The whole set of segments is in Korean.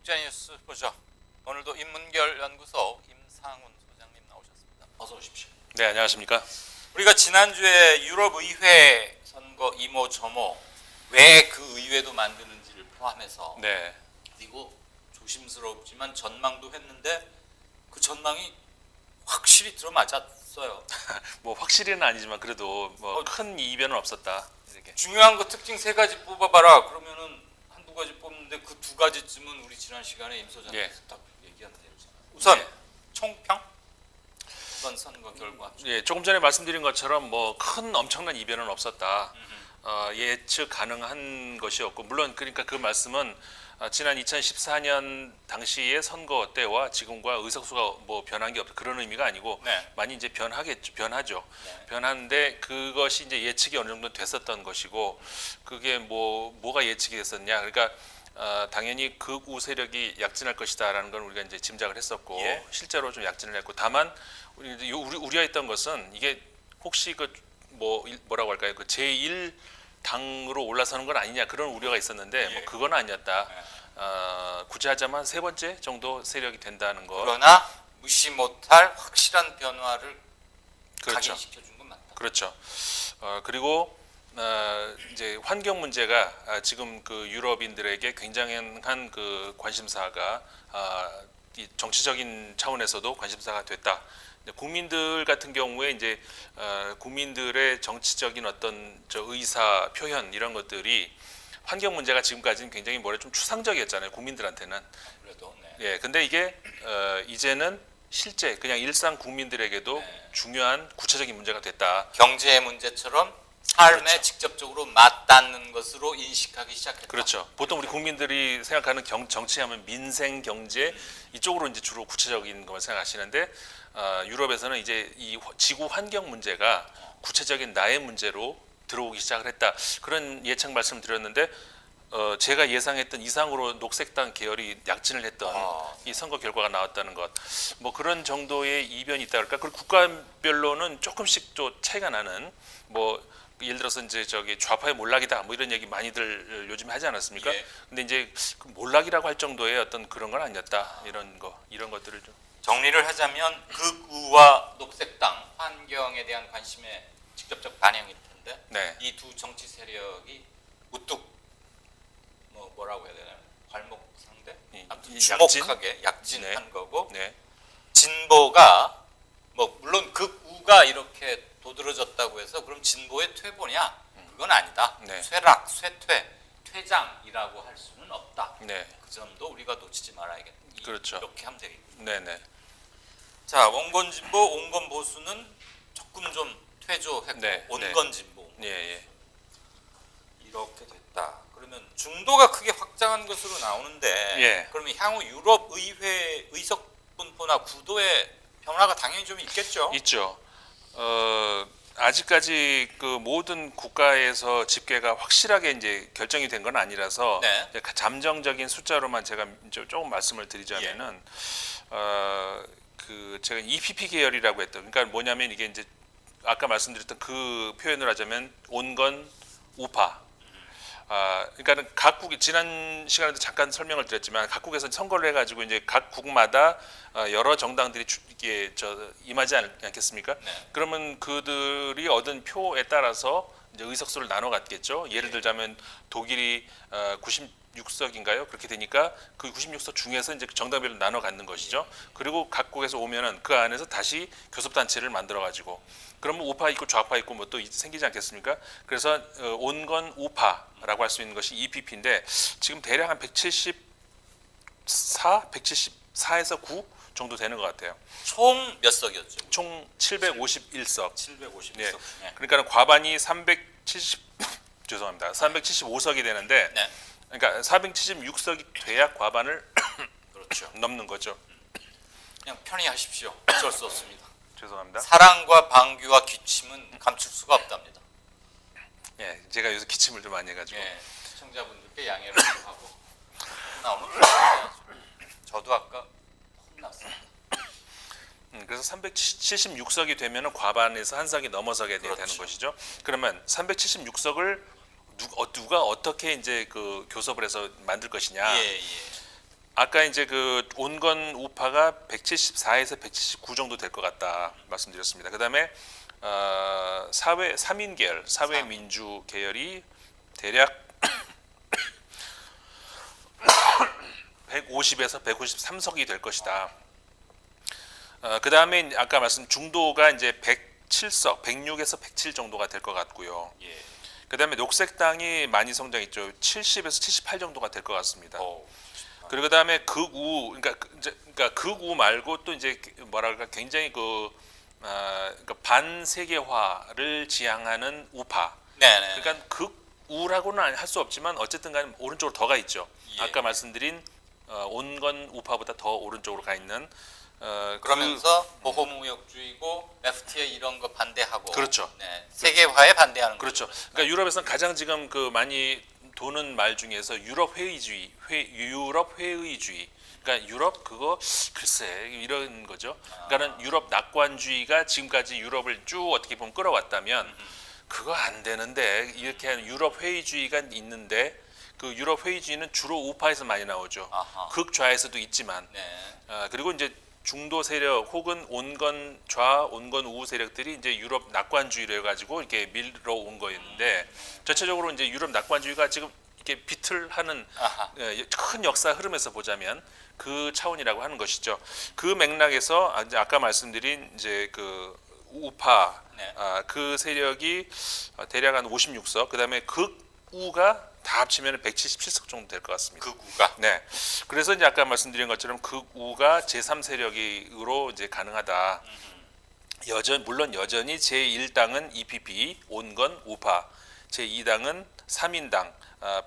국제뉴스 보죠. 오늘도 인문결 연구소 임상훈 소장님 나오셨습니다. 어서 오십시오. 네, 안녕하십니까. 우리가 지난주에 유럽의회 선거 이모저모 왜 그 의회도 만드는지를 포함해서 네, 그리고 조심스럽지만 전망도 했는데 그 전망이 확실히 들어맞았어요. 뭐 확실히는 아니지만 그래도 뭐 큰 이변은 없었다. 이렇게. 중요한 거 특징 세 가지 뽑아봐라. 그러면은 한두 가지 뽑는데 그 두 가지쯤은 우리 지난 시간에 임 소장님께서 딱 얘기한 대로잖아요. 우선 네. 총평 이번 선거 결과. 예, 조금 전에 말씀드린 것처럼 뭐 큰 엄청난 이변은 없었다. 예측 가능한 것이었고 물론 그러니까 그 말씀은 지난 2014년 당시의 선거 때와 지금과 의석수가 뭐 변한 게 없다 그런 의미가 아니고 네. 많이 이제 변하죠. 네. 변하는데 그것이 이제 예측이 어느 정도 됐었던 것이고 그게 뭐가 예측이 됐었냐? 그러니까 당연히 극우 세력이 약진할 것이다라는 건 우리가 이제 짐작을 했었고 예. 실제로 좀 약진을 했고 다만 우리 우려했던 것은 이게 혹시 그 뭐라고 할까요? 그 제1 당으로 올라서는 건 아니냐 그런 우려가 있었는데 예. 뭐 그건 아니었다. 네. 구체하자면 세 번째 정도 세력이 된다는 거. 그러나 무시 못할 확실한 변화를 그렇죠. 각인시켜준 건 맞다. 그렇죠. 그리고 이제 환경 문제가 지금 그 유럽인들에게 굉장한 그 관심사가 이 정치적인 차원에서도 관심사가 됐다. 국민들 같은 경우에 이제 국민들의 정치적인 어떤 의사 표현 이런 것들이 환경 문제가 지금까지는 굉장히 좀 추상적이었잖아요. 국민들한테는. 그래도 네. 예, 근데 이게 이제는 실제 그냥 일상 국민들에게도 네. 중요한 구체적인 문제가 됐다. 경제 문제처럼 삶에 그렇죠. 직접적으로 맞닿는 것으로 인식하기 시작했다. 그렇죠. 보통 우리 국민들이 생각하는 정치하면 민생, 경제 이쪽으로 이제 주로 구체적인 것만 생각하시는데 유럽에서는 이제 이 지구 환경 문제가 구체적인 나의 문제로 들어오기 시작을 했다. 그런 예측 말씀을 드렸는데 제가 예상했던 이상으로 녹색당 계열이 약진을 했던 이 선거 결과가 나왔다는 것, 뭐 그런 정도의 이변이 있다 그럴까? 그리고 국가별로는 조금씩 또 차이가 나는 뭐. 예를 들어서 이제 좌파의 몰락이다 뭐 이런 얘기 많이들 요즘에 하지 않았습니까? 예. 근데 이제 그 몰락이라고 할 정도의 어떤 그런 건 아니었다 이런 것들을 좀 정리를 하자면 극우와 녹색당 환경에 대한 관심의 직접적 반영일 텐데 네. 이 두 정치 세력이 우뚝 뭐라고 해야 되나요? 발목 상대? 아무튼 주목하게 약진한 네. 거고 네. 진보가 뭐 물론 극우가 이렇게 도드라졌다고 해서 그럼 진보의 퇴보냐? 그건 아니다. 네. 쇠락, 쇠퇴, 퇴장이라고 할 수는 없다. 네. 그 점도 우리가 놓치지 말아야겠다. 그렇죠. 이렇게 하면 되겠고. 네네. 자, 온건 진보, 온건 보수는 조금 좀 퇴조했고 네, 온건 진보 예. 이렇게 됐다. 그러면 중도가 크게 확장한 것으로 나오는데 예. 그러면 향후 유럽 의회 의석 분포나 구도의 변화가 당연히 좀 있겠죠. 있죠. 아직까지 그 모든 국가에서 집계가 확실하게 이제 결정이 된 건 아니라서 네. 이제 잠정적인 숫자로만 제가 조금 말씀을 드리자면은 그 제가 EPP 계열이라고 했던 그러니까 뭐냐면 이게 이제 아까 말씀드렸던 그 표현을 하자면 온건 우파. 그러니까는 각국이 지난 시간에도 잠깐 설명을 드렸지만 각국에서 선거를 해가지고 이제 각 국마다 여러 정당들이 이게 임하지 않겠습니까? 네. 그러면 그들이 얻은 표에 따라서 이제 의석수를 나눠 갖겠죠. 예를 들자면 독일이 96석인가요? 그렇게 되니까 그 96석 중에서 이제 정당별로 나눠 갖는 것이죠. 그리고 각국에서 오면은 그 안에서 다시 교섭단체를 만들어 가지고 그러면 우파 있고 좌파 있고 뭐 또 생기지 않겠습니까? 그래서 온건 우파라고 할 수 있는 것이 EPP인데 지금 대략 한 174에서 9 정도 되는 것 같아요. 총 몇 석이었죠? 총 751석. 750석. 네. 네. 그러니까 과반이 375석이 되는데 네. 그러니까 476석이 돼야 과반을 그렇죠. 넘는 거죠. 그냥 편히 하십시오. 어쩔 수 없습니다. 죄송합니다. 사랑과 방귀와 기침은 감출 수가 없답니다. 예, 제가 요새 기침을 좀 많이 해가지고. 예, 시청자분들께 양해를 요하고 나오면 해야죠. 저도 아까 혼났습니다. 그래서 376석이 되면 과반에서 한 석이 넘어서게 그렇죠. 되는 것이죠. 그러면 376석을 누가 어떻게 이제 그 교섭을 해서 만들 것이냐. 예. 아까 이제 그 온건 우파가 174에서 179 정도 될 것 같다 말씀드렸습니다. 그다음에 사회 3인 계열, 사회 민주 계열이 대략 150에서 153석이 될 것이다. 그다음에 아까 말씀 중도가 이제 107석, 106에서 107 정도가 될 것 같고요. 예. 그다음에 녹색당이 많이 성장했죠. 70에서 78 정도가 될 것 같습니다. 오. 그리고 그다음에 극우, 그러니까 극우 말고 또 이제 뭐랄까 굉장히 그러니까 반세계화를 지향하는 우파. 네네. 그러니까 극우라고는 할 수 없지만 어쨌든간 오른쪽으로 더 가 있죠. 예. 아까 말씀드린 온건 우파보다 더 오른쪽으로 가 있는. 그러면서 보호무역주의고 FTA 이런 거 반대하고. 그렇죠. 네. 세계화에 반대하는. 그렇죠. 그러니까 유럽에서는 가장 지금 그 많이 도는 말 중에서 유럽 회의주의, 유럽 회의주의. 그러니까 유럽 그거 글쎄 이런 거죠. 그러니까는 유럽 낙관주의가 지금까지 유럽을 쭉 어떻게 보면 끌어왔다면 그거 안 되는데 이렇게 하는 유럽 회의주의가 있는데 그 유럽 회의주의는 주로 우파에서 많이 나오죠. 아하. 극좌에서도 있지만 네. 그리고 이제 중도 세력 혹은 온건 좌, 온건 우우 세력들이 이제 유럽 낙관주의로 해가지고 이렇게 밀어온 거였는데 전체적으로 이제 유럽 낙관주의가 지금 이렇게 비틀하는 큰 역사 흐름에서 보자면 그 차원이라고 하는 것이죠. 그 맥락에서 이제 아까 말씀드린 이제 그 우파 네. 그 세력이 대략 한 56석, 그다음에 극우가 다 합치면 177석 정도 될 것 같습니다. 극우가. 네. 그래서 이제 아까 말씀드린 것처럼 극우가 제3 세력으로 이제 가능하다. 물론 여전히 제1당은 EPP, 온건 우파, 제2당은 3인당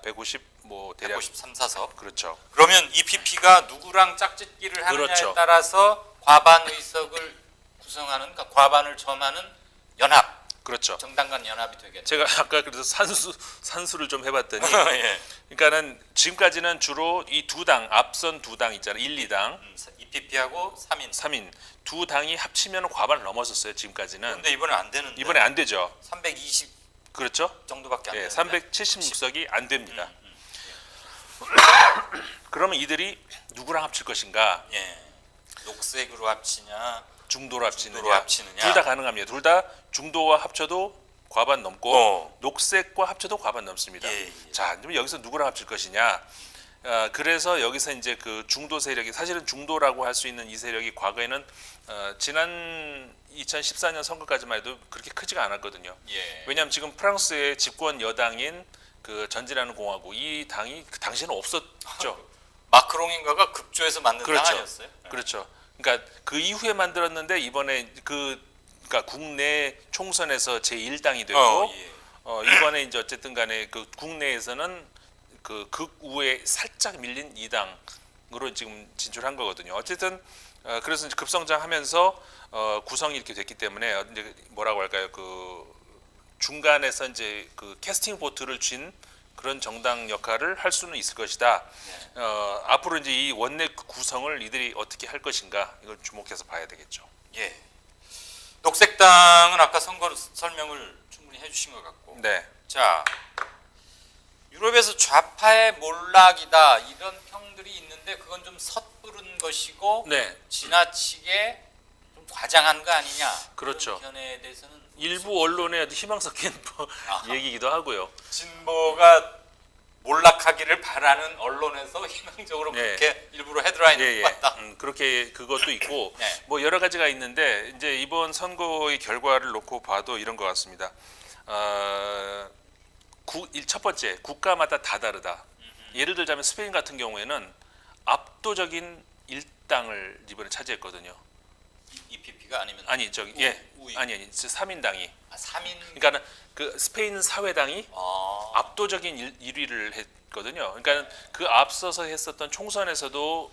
150 뭐 대략 153, 4석. 그렇죠. 그러면 EPP가 누구랑 짝짓기를 하느냐에 그렇죠. 따라서 과반 의석을 구성하는, 그러니까 과반을 점하는 연합, 그렇죠. 정당 간 연합이 되겠죠. 제가 아까 그래서 산수를 좀 해봤더니 예. 그러니까는 지금까지는 주로 이 두 당, 앞선 두 당 있잖아요. 1, 2당, EPP하고 3인. 3인 두 당이 합치면 과반을 넘었었어요. 지금까지는. 근데 이번엔 안 되는데. 이번에 안 되죠. 320 그렇죠. 정도밖에 안 네, 되는데. 376석이 안 됩니다. 그러면 이들이 누구랑 합칠 것인가? 예. 녹색으로 합치냐, 중도로 합치느냐? 중도로 합치느냐. 둘 다 가능합니다. 둘 다 중도와 합쳐도 과반 넘고 녹색과 합쳐도 과반 넘습니다. 예, 예. 자, 그럼 여기서 누구랑 합칠 것이냐? 그래서 여기서 이제 그 중도 세력이 사실은 중도라고 할 수 있는 이 세력이 과거에는 지난 2014년 선거까지만 해도 그렇게 크지가 않았거든요. 예. 왜냐하면 지금 프랑스의 집권 여당인 그 전진하는 공화국 이 당이 그 당시에는 없었죠. 마크롱인가가 급조해서 만든 그렇죠. 당 아니었어요? 그렇죠. 그러니까 그 이후에 만들었는데 이번에 그러니까 국내 총선에서 제1당이 되고 예. 이번에 이제 어쨌든 간에 그 국내에서는 그 극우에 살짝 밀린 2당으로 지금 진출한 거거든요. 어쨌든 그래서 이제 급성장하면서 구성이 이렇게 됐기 때문에 이제 뭐라고 할까요? 그 중간에서 이제 그 캐스팅 보트를 쥔 그런 정당 역할을 할 수는 있을 것이다. 네. 앞으로 이제 이 원내 구성을 이들이 어떻게 할 것인가 이걸 주목해서 봐야 되겠죠. 예. 녹색당은 아까 선거 설명을 충분히 해주신 것 같고. 네, 자, 유럽에서 좌파의 몰락이다 이런 평들이 있는데 그건 좀 섣부른 것이고 네, 지나치게 좀 과장한 거 아니냐. 그렇죠. 그런 견해에 대해서는 일부 언론의 희망 섞인 얘기기도 하고요. 진보가 몰락하기를 바라는 언론에서 희망적으로 네. 그렇게 일부러 헤드라인을 예, 예. 봤다. 그렇게 그것도 있고 네. 뭐 여러 가지가 있는데 이제 이번 선거의 결과를 놓고 봐도 이런 것 같습니다. 첫 번째 국가마다 다 다르다. 예를 들자면 스페인 같은 경우에는 압도적인 일당을 이번에 차지했거든요. EPP가 아니면 아니 저기 아니 3인당이. 3인. 그러니까는 그 스페인 사회당이 아. 압도적인 1위를 했거든요. 그러니까 그 앞서서 했었던 총선에서도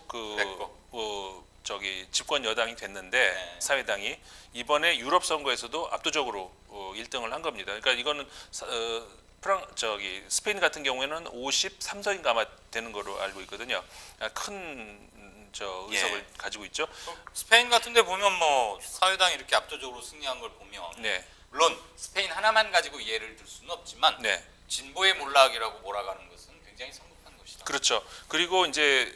저기 집권 여당이 됐는데 네. 사회당이 이번에 유럽 선거에서도 압도적으로 1등을 한 겁니다. 그러니까 이거는 스페인 같은 경우에는 53석인가 아마 되는 거로 알고 있거든요. 큰 의석을 가지고 있죠. 스페인 같은데 보면 뭐 사회당이 이렇게 압도적으로 승리한 걸 보면 네, 물론 스페인 하나만 가지고 예를 들 수는 없지만 네, 진보의 몰락이라고 몰아가는 것은 굉장히 성급한 것이다. 그렇죠. 그리고 이제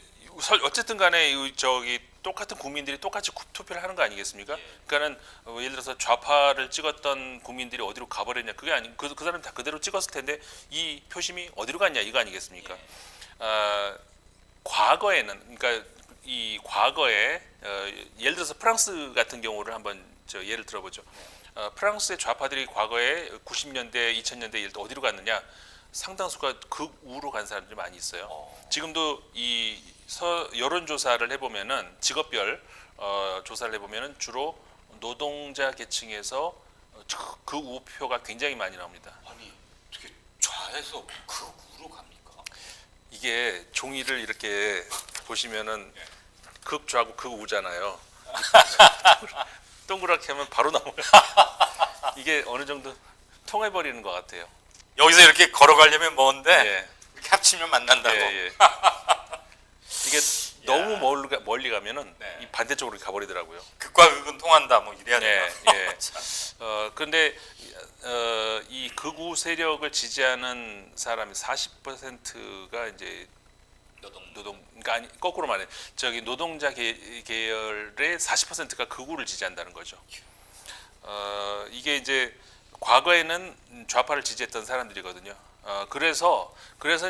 어쨌든 간에 저기 똑같은 국민들이 똑같이 투표를 하는 거 아니겠습니까? 예. 그러니까는 예를 들어서 좌파를 찍었던 국민들이 어디로 가버렸냐 그게 아니 그 사람 다 그대로 찍었을 텐데 이 표심이 어디로 갔냐 이거 아니겠습니까? 예. 과거에는 그러니까 이 과거에 예를 들어서 프랑스 같은 경우를 한번 예를 들어보죠. 프랑스의 좌파들이 과거에 90년대, 2000년대 이럴 때 어디로 갔느냐? 상당수가 극우로 간 사람들이 많이 있어요. 지금도 이 여론조사를 해보면은 직업별 조사를 해보면은 주로 노동자 계층에서 극우표가 굉장히 많이 나옵니다. 아니 어떻게 좌에서 극우로 갑니까? 이게 종이를 이렇게 보시면은 극좌고 극우잖아요. 동그랗게 하면 바로 나와요. 이게 어느 정도 통해버리는 것 같아요. 여기서 이렇게 걸어가려면 먼데 예. 이렇게 합치면 만난다고. 예. 이게 너무 멀리 가면은 네. 이 반대쪽으로 가버리더라고요. 극과 극은 통한다 뭐 이래야 되나? 예. 그런데 이 극우 세력을 지지하는 사람이 40%가 이제 그러니까 아니, 거꾸로 말해 저기 노동자 계열의 40%가 극우를 지지한다는 거죠. 이게 이제 과거에는 좌파를 지지했던 사람들이거든요. 그래서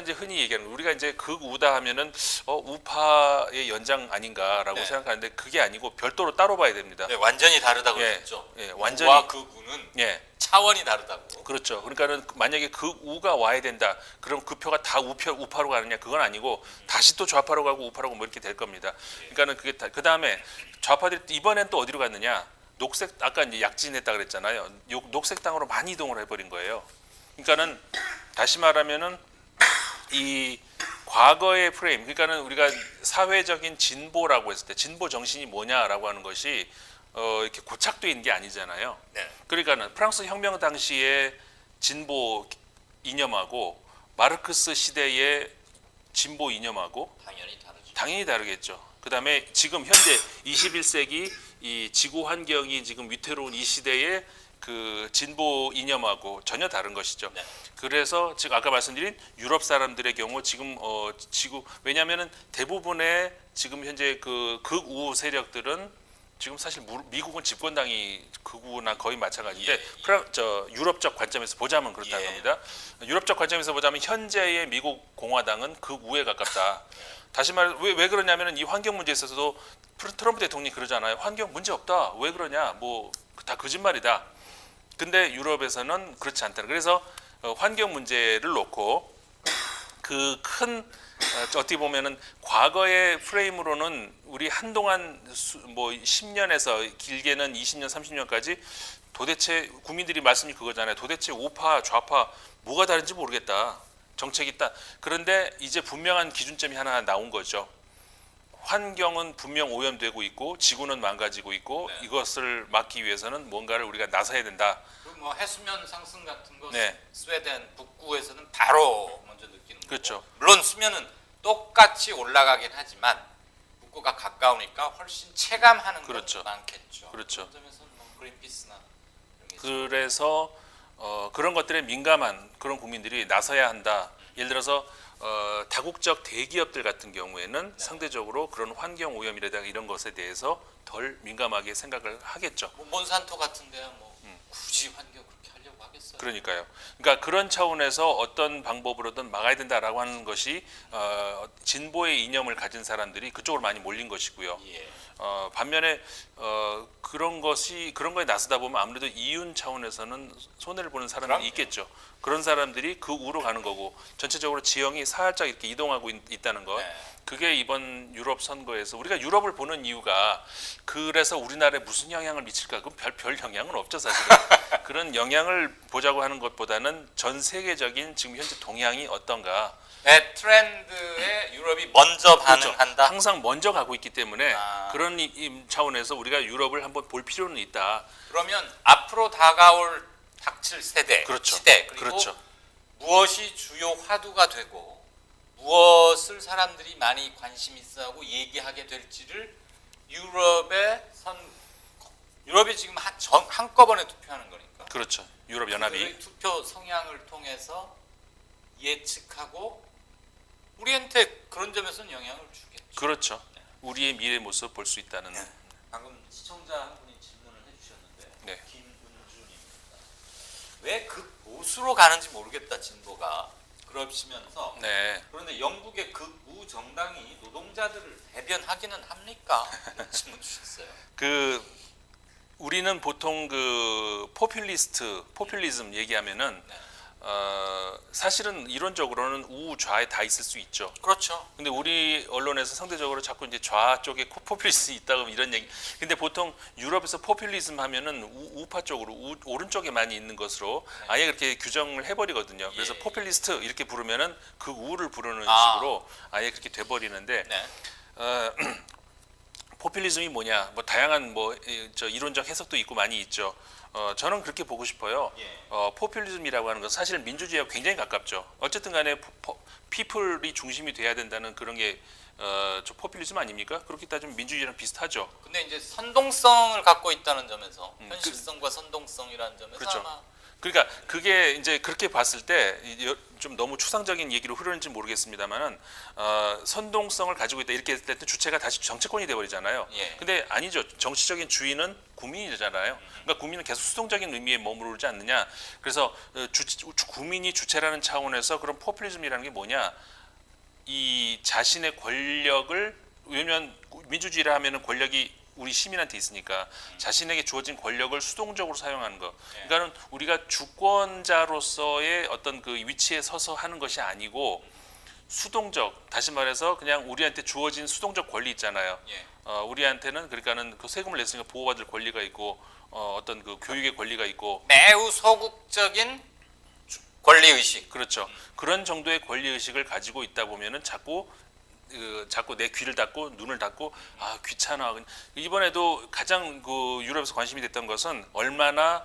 이제 흔히 얘기하는 우리가 이제 극우다 하면은 우파의 연장 아닌가라고 네. 생각하는데 그게 아니고 별도로 따로 봐야 됩니다. 네, 완전히 다르다고 예, 그랬죠. 예, 완전히 우와 극우는 예. 차원이 다르다고. 그렇죠. 그러니까는 만약에 극우가 와야 된다. 그럼 그 표가 다 우파로 가느냐? 그건 아니고 다시 또 좌파로 가고 우파로 가고 뭐 이렇게 될 겁니다. 그러니까는 그게 그 다음에 좌파들이 이번엔 또 어디로 갔느냐? 녹색 아까 이제 약진했다 그랬잖아요. 녹색 당으로 많이 이동을 해버린 거예요. 그러니까는 다시 말하면은 이 과거의 프레임, 그러니까는 우리가 사회적인 진보라고 했을 때 진보 정신이 뭐냐라고 하는 것이 이렇게 고착돼 있는 게 아니잖아요. 네. 그러니까는 프랑스 혁명 당시의 진보 이념하고 마르크스 시대의 진보 이념하고 당연히 다르죠. 당연히 다르겠죠. 그다음에 지금 현재 21세기 이 지구 환경이 지금 위태로운 이 시대의 그 진보 이념하고 전혀 다른 것이죠. 네. 그래서 지금 아까 말씀드린 유럽 사람들의 경우 지금 지구 왜냐하면은 대부분의 지금 현재 그 극우 세력들은 지금 사실 미국은 집권당이 극우나 거의 마찬가지인데 예. 유럽적 관점에서 보자면 그렇다는 예. 겁니다. 유럽적 관점에서 보자면 현재의 미국 공화당은 극우에 가깝다. 다시 말해 왜 그러냐면은 이 환경 문제에 있어서도 트럼프 대통령이 그러잖아요. 환경 문제 없다. 왜 그러냐? 뭐 다 거짓말이다. 근데 유럽에서는 그렇지 않다. 그래서 환경 문제를 놓고 그 큰 어떻게 보면은 과거의 프레임으로는 우리 한동안 뭐 10년에서 길게는 20년, 30년까지 도대체 국민들이 말씀이 그거잖아요. 도대체 우파, 좌파 뭐가 다른지 모르겠다. 정책이 있다. 그런데 이제 분명한 기준점이 하나 나온 거죠. 환경은 분명 오염되고 있고 지구는 망가지고 있고 네. 이것을 막기 위해서는 뭔가를 우리가 나서야 된다. 그리고 뭐 해수면 상승 같은 거 네. 스웨덴 북구에서는 바로 먼저 느끼는 거고. 그렇죠. 물론 수면은 똑같이 올라가긴 하지만 북구가 가까우니까 훨씬 체감하는 건 그렇죠. 많겠죠. 그렇죠. 그런 점에서는 뭐 그린피스나 이런 게 그래서 그런 것들에 민감한 그런 국민들이 나서야 한다. 예를 들어서 다국적 대기업들 같은 경우에는 상대적으로 그런 환경 오염이라든가 이런 것에 대해서 덜 민감하게 생각을 하겠죠. 뭐 몬산토 같은 데야 뭐 굳이 환경 그렇게 하려고 하겠어요. 그러니까요. 그러니까 그런 차원에서 어떤 방법으로든 막아야 된다라고 하는 것이 진보의 이념을 가진 사람들이 그쪽으로 많이 몰린 것이고요. 예. 반면에 그런 거에 나서다 보면 아무래도 이윤 차원에서는 손해를 보는 사람이 그럼요. 있겠죠. 그런 사람들이 그 우로 가는 거고 전체적으로 지형이 살짝 이렇게 이동하고 있다는 것. 네. 그게 이번 유럽 선거에서 우리가 유럽을 보는 이유가 그래서 우리나라에 무슨 영향을 미칠까? 그럼 별 영향은 없죠 사실은. 그런 영향을 보자고 하는 것보다는 전 세계적인 지금 현재 동향이 어떤가. 네, 트렌드에 유럽이 먼저 그렇죠. 반응한다. 항상 먼저 가고 있기 때문에 아. 그런 차원에서 우리가 유럽을 한번 볼 필요는 있다. 그러면 앞으로 닥칠 세대, 그렇죠. 시대 그리고 그렇죠. 무엇이 주요 화두가 되고 무엇을 사람들이 많이 관심 있어하고 얘기하게 될지를 유럽이 지금 한꺼번에 투표하는 거니까. 그렇죠. 유럽 연합이 그들의 투표 성향을 통해서 예측하고 우리한테 그런 점에서는 영향을 주겠죠. 그렇죠. 우리의 미래 모습 볼 수 있다는. 방금 시청자 한 분이 질문을 해주셨는데 네. 김은주님입니다. 왜 극보수로 가는지 모르겠다 진보가 그러시면서 네. 그런데 영국의 극우 정당이 노동자들을 대변하기는 합니까? 이런 질문 주셨어요. 우리는 보통 포퓰리즘 얘기하면은 네. 사실은 이론적으로는 우좌에 다 있을 수 있죠. 그렇죠. 근데 우리 언론에서 상대적으로 자꾸 이제 좌 쪽에 포퓰리즘이 있다고 이런 얘기. 근데 보통 유럽에서 포퓰리즘 하면은 우파 쪽으로 오른쪽에 많이 있는 것으로 아예 그렇게 규정을 해버리거든요. 그래서 예. 포퓰리스트 이렇게 부르면은 그 우를 부르는 식으로 아예 그렇게 돼버리는데 네. 포퓰리즘이 뭐냐? 뭐 다양한 저 이론적 해석도 있고 많이 있죠. 저는 그렇게 보고 싶어요. 예. 포퓰리즘이라고 하는 건 사실 민주주의하고 굉장히 가깝죠. 어쨌든 간에 피플이 중심이 돼야 된다는 그런 게 저 포퓰리즘 아닙니까? 그렇게 따지면 민주주의랑 비슷하죠. 근데 이제 선동성을 갖고 있다는 점에서 현실성과 선동성이라는 점에서 그렇죠. 아마 그러니까 그게 이제 그렇게 봤을 때 좀 너무 추상적인 얘기로 흐르는지 모르겠습니다만은 선동성을 가지고 있다 이렇게 했을 때 주체가 다시 정치권이 돼버리잖아요. 예. 근데 아니죠. 정치적인 주인은 국민이잖아요. 그러니까 국민은 계속 수동적인 의미에 머무르지 않느냐. 그래서 국민이 주체라는 차원에서 그런 포퓰리즘이라는 게 뭐냐? 이 자신의 권력을 왜냐면 민주주의라 하면은 권력이 우리 시민한테 있으니까 자신에게 주어진 권력을 수동적으로 사용하는 거. 그러니까는 우리가 주권자로서의 어떤 그 위치에 서서 하는 것이 아니고 수동적, 다시 말해서 그냥 우리한테 주어진 수동적 권리 있잖아요. 예. 우리한테는 그러니까는 그 세금을 냈으니까 보호받을 권리가 있고 어떤 그 교육의 권리가 있고 매우 소극적인 권리 의식. 그렇죠. 그런 정도의 권리 의식을 가지고 있다 보면은 자꾸 내 귀를 닫고 눈을 닫고 귀찮아. 이번에도 가장 유럽에서 관심이 됐던 것은 얼마나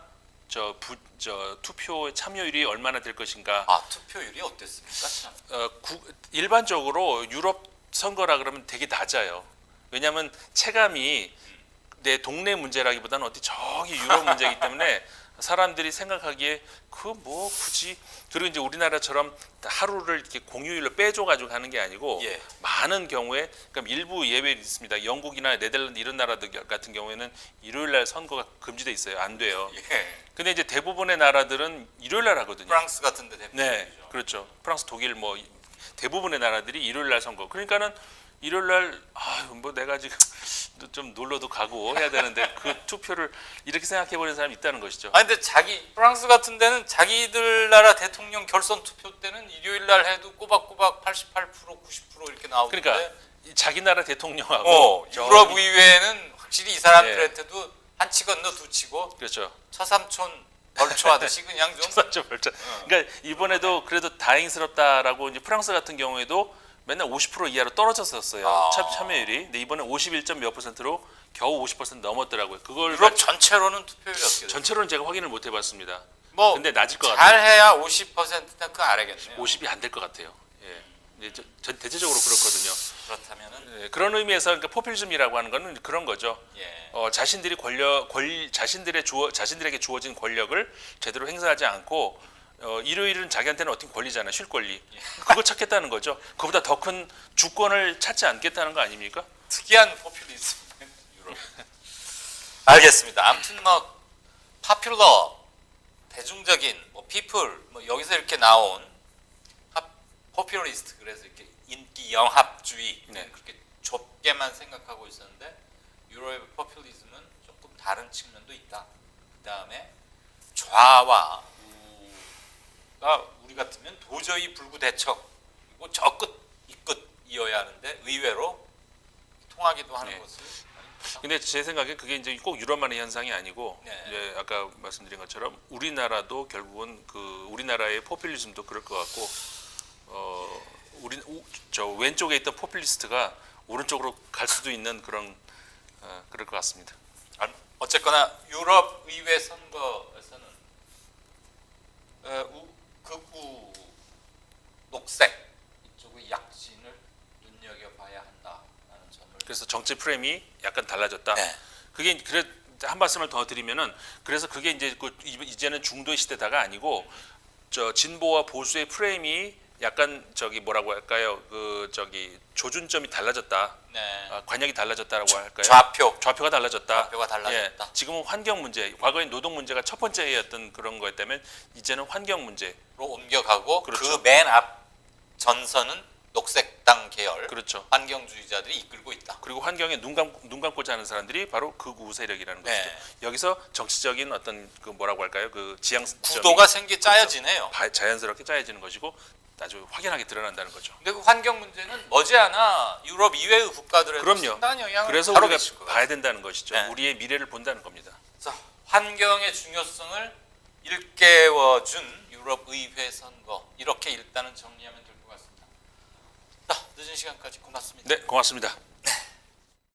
투표 참여율이 얼마나 될 것인가. 투표율이 어땠습니까? 참. 일반적으로 유럽 선거라 그러면 되게 낮아요. 왜냐하면 체감이 내 동네 문제라기보다는 어디 저기 유럽 문제이기 때문에 사람들이 생각하기에 굳이 그리고 이제 우리나라처럼 하루를 이렇게 공휴일로 빼줘가지고 가는 게 아니고 예. 많은 경우에 그러니까 일부 예외는 있습니다. 영국이나 네덜란드 이런 나라들 같은 경우에는 일요일날 선거가 금지돼 있어요. 안 돼요. 예. 근데 이제 대부분의 나라들은 일요일날 하거든요. 프랑스 같은데 대표적이죠. 네, 그렇죠. 프랑스, 독일 대부분의 나라들이 일요일날 선거. 그러니까는 일요일날 내가 지금 좀 놀러도 가고 해야 되는데 그 투표를 이렇게 생각해버리는 사람이 있다는 것이죠. 근데 프랑스 같은 데는 자기들 나라 대통령 결선 투표 때는 일요일 날 해도 꼬박꼬박 88% 90% 이렇게 나오는데 그러니까 자기 나라 대통령하고 유럽 의회는 확실히 이 사람들한테도 한 치 건너 두 치고 그렇죠. 처삼촌 벌초하듯이 그냥 좀 벌초. 그러니까 이번에도 그래도 다행스럽다라고 이제 프랑스 같은 경우에도 맨날 50% 이하로 떨어졌었어요. 참여율이. 근데 이번에 51점 몇 %로 겨우 50% 넘었더라고요. 그걸 유럽 전체로는 투표율이 어떻게 돼요? 전체로는 제가 확인을 못 해봤습니다. 뭐 근데 낮을 것 같아요. 잘해야 50%는 그 알겠네요. 50이 안 될 것 같아요. 예. 이제 대체적으로 그렇거든요. 그렇다면은 예, 그런 의미에서 그러니까 포퓰리즘이라고 하는 거는 그런 거죠. 예. 자신들이 자신들에게 주어진 권력을 제대로 행사하지 않고 일요일은 자기한테는 어떤 권리잖아요. 쉴 권리. 그거 찾겠다는 거죠. 그보다 더 큰 주권을 찾지 않겠다는 거 아닙니까? 특이한 포퓰리즘 유럽. 알겠습니다. 아무튼 파퓰러 대중적인 피플 여기서 이렇게 나온 포퓰리스트 그래서 이렇게 인기 영합주의 네. 그렇게 좁게만 생각하고 있었는데 유럽의 포퓰리즘은 조금 다른 측면도 있다. 그다음에 좌와 우가 우리 같으면 도저히 불구대척 그리고 저 끝 이 끝이어야 하는데 의외로 통하기도 하는 네. 것을 근데 제 생각에 그게 이제 꼭 유럽만의 현상이 아니고 네. 이제 아까 말씀드린 것처럼 우리나라도 결국은 우리나라의 포퓰리즘도 그럴 것 같고 저 왼쪽에 있던 포퓰리스트가 오른쪽으로 갈 수도 있는 그럴 것 같습니다. 어쨌거나 유럽 의회 선거에서는 극우 녹색 이쪽의 약진을 눈여겨봐야 한다라는 점을 그래서 정치 프레임이 약간 달라졌다. 네. 그게 그래 한 말씀을 더 드리면은 그래서 그게 이제는 중도의 시대다가 아니고 저 진보와 보수의 프레임이 약간 저기 뭐라고 할까요? 그 저기 조준점이 달라졌다. 네. 관역이 달라졌다라고 할까요? 좌표가 달라졌다. 좌표가 달라졌다. 예, 지금은 환경 문제, 과거에 노동 문제가 첫 번째였던 그런 거였다면 이제는 환경 문제. 로 옮겨가고 그렇죠. 그 맨 앞 전선은 녹색당 계열 그렇죠. 환경주의자들이 이끌고 있다. 그리고 환경에 눈 감고자 하는 사람들이 바로 극우 세력이라는 네. 것이죠. 여기서 정치적인 어떤 그 뭐라고 할까요? 그 지향점이 구도가 짜여지네요. 자연스럽게 짜여지는 것이고 아주 확연하게 드러난다는 거죠. 근데 그 환경 문제는 머지않아 유럽 이외의 국가들에도 그럼요. 상당한 영향을 그래서 바로 우리가 미칠 것 봐야 된다는 것이죠. 네. 우리의 미래를 본다는 겁니다. 그래서 환경의 중요성을 일깨워준 유럽 의회 선거 이렇게 일단은 정리하면 될 것 같습니다. 자, 늦은 시간까지 고맙습니다. 네, 고맙습니다.